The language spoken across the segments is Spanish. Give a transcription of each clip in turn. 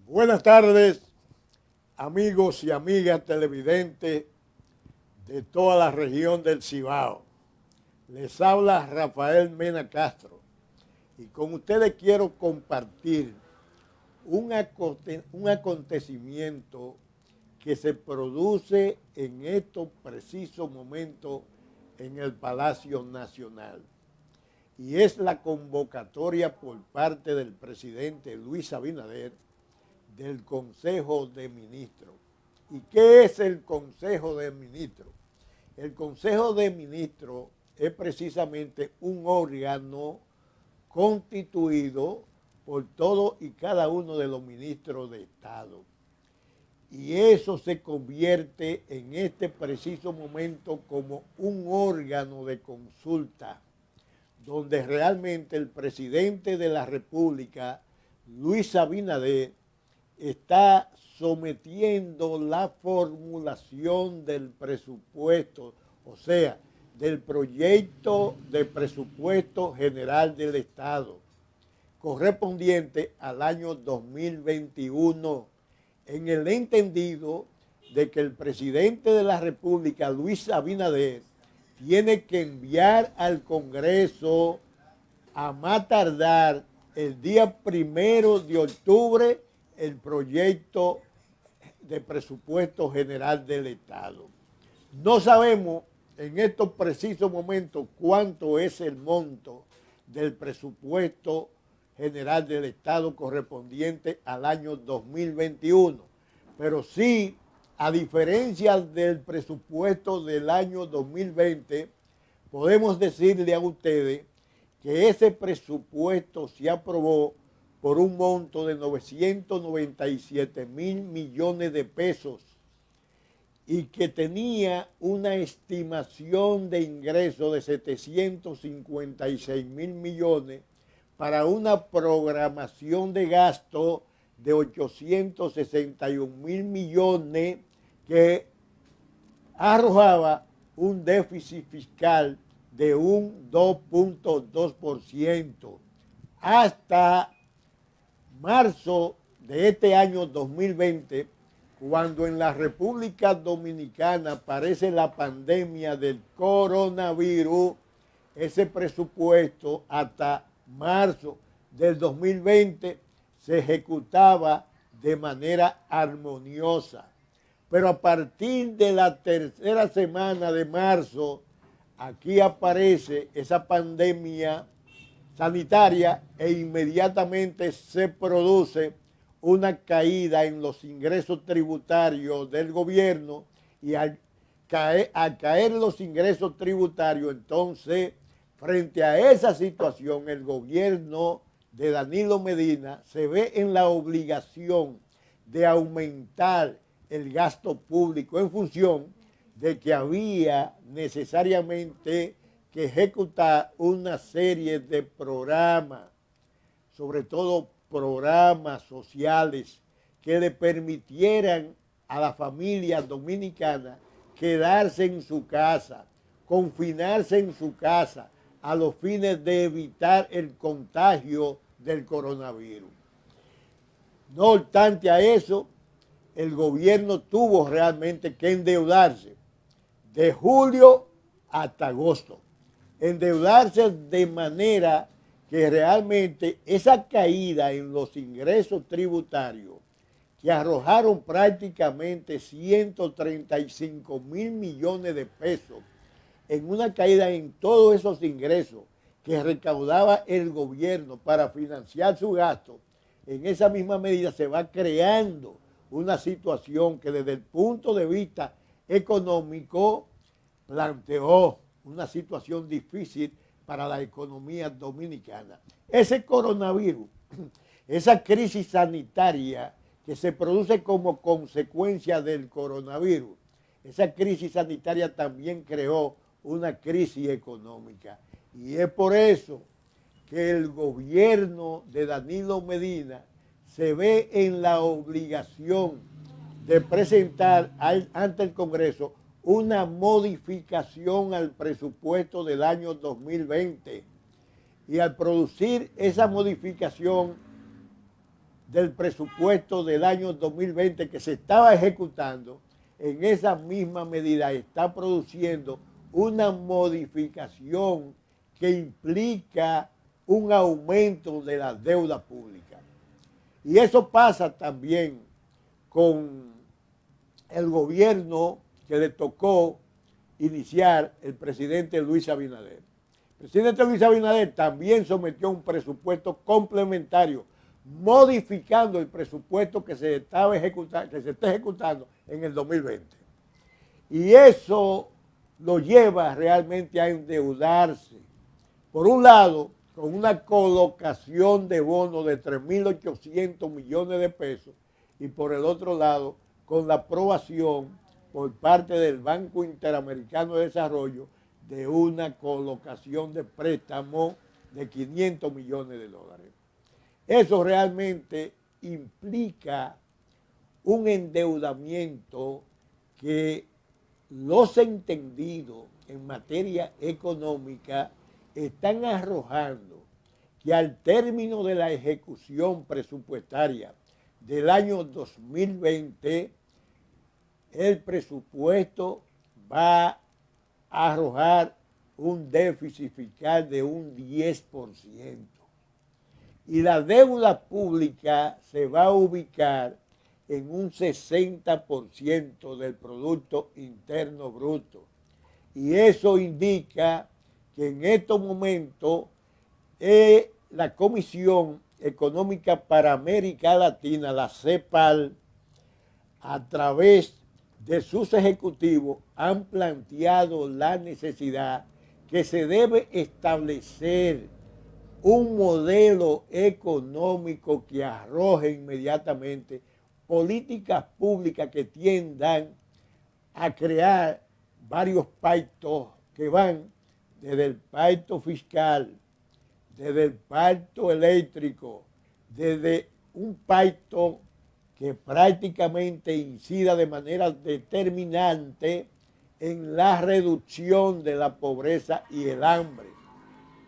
Buenas tardes, amigos y amigas televidentes de toda la región del Cibao. Les habla Rafael Mena Castro y con ustedes quiero compartir un acontecimiento que se produce en estos precisos momentos en el Palacio Nacional. Y es la convocatoria por parte del presidente Luis Abinader del Consejo de Ministros. ¿Y qué es el Consejo de Ministros? El Consejo de Ministros es precisamente un órgano constituido por todos y cada uno de los ministros de Estado. Y eso se convierte en este preciso momento como un órgano de consulta, donde realmente el presidente de la República, Luis Abinader, está sometiendo la formulación del presupuesto, o sea, del proyecto de presupuesto general del Estado, correspondiente al año 2021, en el entendido de que el presidente de la República, Luis Abinader, tiene que enviar al Congreso a más tardar el día 1 de octubre el proyecto de presupuesto general del Estado. No sabemos en estos precisos momentos cuánto es el monto del presupuesto general del Estado correspondiente al año 2021, pero sí, a diferencia del presupuesto del año 2020, podemos decirle a ustedes que ese presupuesto se aprobó por un monto de 997 mil millones de pesos y que tenía una estimación de ingresos de 756 mil millones para una programación de gasto de 861 mil millones que arrojaba un déficit fiscal de un 2.2%. Hasta marzo de este año 2020, cuando en la República Dominicana aparece la pandemia del coronavirus, ese presupuesto hasta marzo del 2020 se ejecutaba de manera armoniosa. Pero a partir de la tercera semana de marzo, aquí aparece esa pandemia sanitaria e inmediatamente se produce una caída en los ingresos tributarios del gobierno y al caer los ingresos tributarios, entonces, frente a esa situación, el gobierno de Danilo Medina se ve en la obligación de aumentar el gasto público en función de que había necesariamente que ejecutar una serie de programas, sobre todo programas sociales que le permitieran a la familia dominicana quedarse en su casa, confinarse en su casa a los fines de evitar el contagio del coronavirus. No obstante a eso, el gobierno tuvo realmente que endeudarse de julio hasta agosto. Endeudarse de manera que realmente esa caída en los ingresos tributarios, que arrojaron prácticamente 135 mil millones de pesos, en una caída en todos esos ingresos que recaudaba el gobierno para financiar su gasto, en esa misma medida se va creando una situación que desde el punto de vista económico planteó una situación difícil para la economía dominicana. Ese coronavirus, esa crisis sanitaria que se produce como consecuencia del coronavirus, esa crisis sanitaria también creó una crisis económica. Y es por eso que el gobierno de Danilo Medina se ve en la obligación de presentar ante el Congreso una modificación al presupuesto del año 2020. Y al producir esa modificación, del presupuesto del año 2020 que se estaba ejecutando, en esa misma medida está produciendo una modificación que implica un aumento de la deuda pública. Y eso pasa también con el gobierno que le tocó iniciar el presidente Luis Abinader. El presidente Luis Abinader también sometió un presupuesto complementario, modificando el presupuesto que se está ejecutando en el 2020. Y eso lo lleva realmente a endeudarse. Por un lado, con una colocación de bonos de 3.800 millones de pesos, y por el otro lado, con la aprobación por parte del Banco Interamericano de Desarrollo de una colocación de préstamo de 500 millones de dólares. Eso realmente implica un endeudamiento que los entendidos en materia económica están arrojando que al término de la ejecución presupuestaria del año 2020, el presupuesto va a arrojar un déficit fiscal de un 10%. Y la deuda pública se va a ubicar en un 60% del Producto Interno Bruto. Y eso indica que en estos momentos la Comisión Económica para América Latina, la CEPAL, a través de sus ejecutivos, han planteado la necesidad que se debe establecer un modelo económico que arroje inmediatamente políticas públicas que tiendan a crear varios pactos que van desde el pacto fiscal, desde el pacto eléctrico, desde un pacto que prácticamente incida de manera determinante en la reducción de la pobreza y el hambre,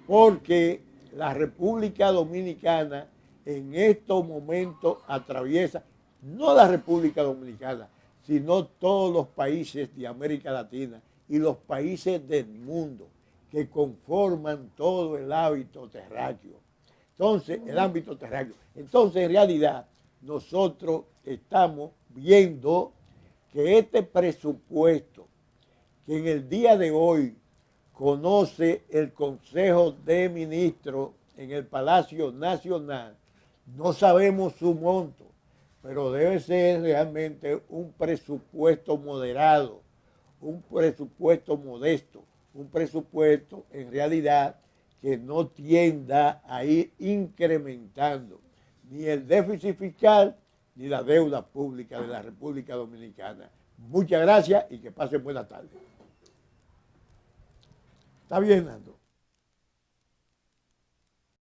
porque la República Dominicana en estos momentos atraviesa, no la República Dominicana, sino todos los países de América Latina y los países del mundo que conforman todo el ámbito terráqueo. Entonces, en realidad, nosotros estamos viendo que este presupuesto que en el día de hoy conoce el Consejo de Ministros en el Palacio Nacional, no sabemos su monto, pero debe ser realmente un presupuesto moderado, un presupuesto modesto, un presupuesto en realidad que no tienda a ir incrementando ni el déficit fiscal ni la deuda pública de la República Dominicana. Muchas gracias y que pasen buena tarde. ¿Está bien, Nando?